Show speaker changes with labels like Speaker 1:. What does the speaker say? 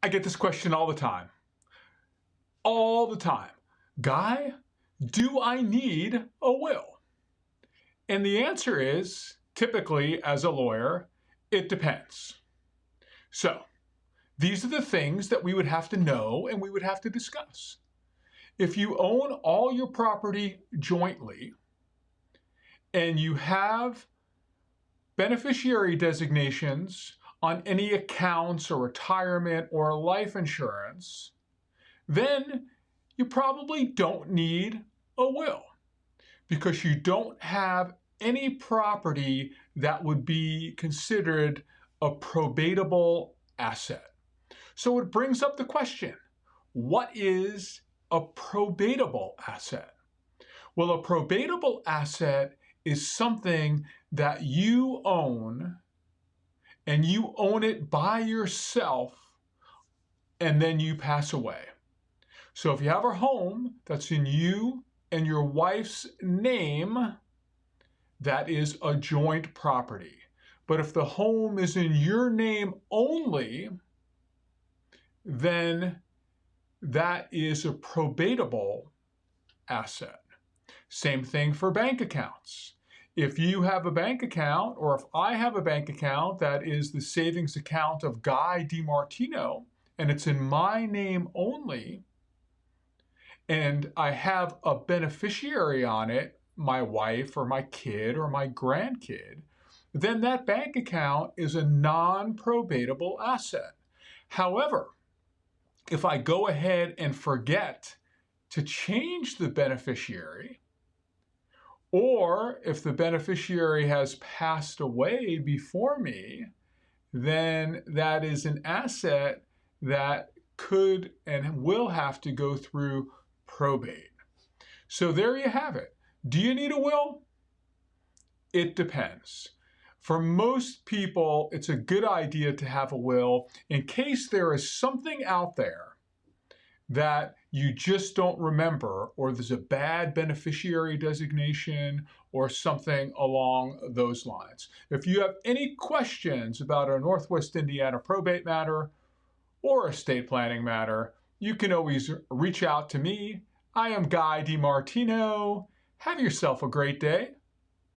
Speaker 1: I get this question all the time. All the time. Guy, do I need a will? And the answer is, typically as a lawyer, it depends. So, these are the things that we would have to know and we would have to discuss. If you own all your property jointly and you have beneficiary designations on any accounts or retirement or life insurance, then you probably don't need a will because you don't have any property that would be considered a probatable asset. So it brings up the question, what is a probatable asset? Well, a probatable asset is something that you own and you own it by yourself and then you pass away. So if you have a home that's in you and your wife's name, that is a joint property. But if the home is in your name only, then that is a probatable asset. Same thing for bank accounts. If you have a bank account, or if I have a bank account that is the savings account of Guy DiMartino, and it's in my name only, and I have a beneficiary on it, my wife or my kid or my grandkid, then that bank account is a non-probatable asset. However, if I go ahead and forget to change the beneficiary, or if the beneficiary has passed away before me, then that is an asset that could and will have to go through probate. So there you have it. Do you need a will? It depends. For most people, it's a good idea to have a will in case there is something out there that you just don't remember, or there's a bad beneficiary designation or something along those lines. If you have any questions about a Northwest Indiana probate matter or estate planning matter, you can always reach out to me. I am Guy DiMartino. Have yourself a great day.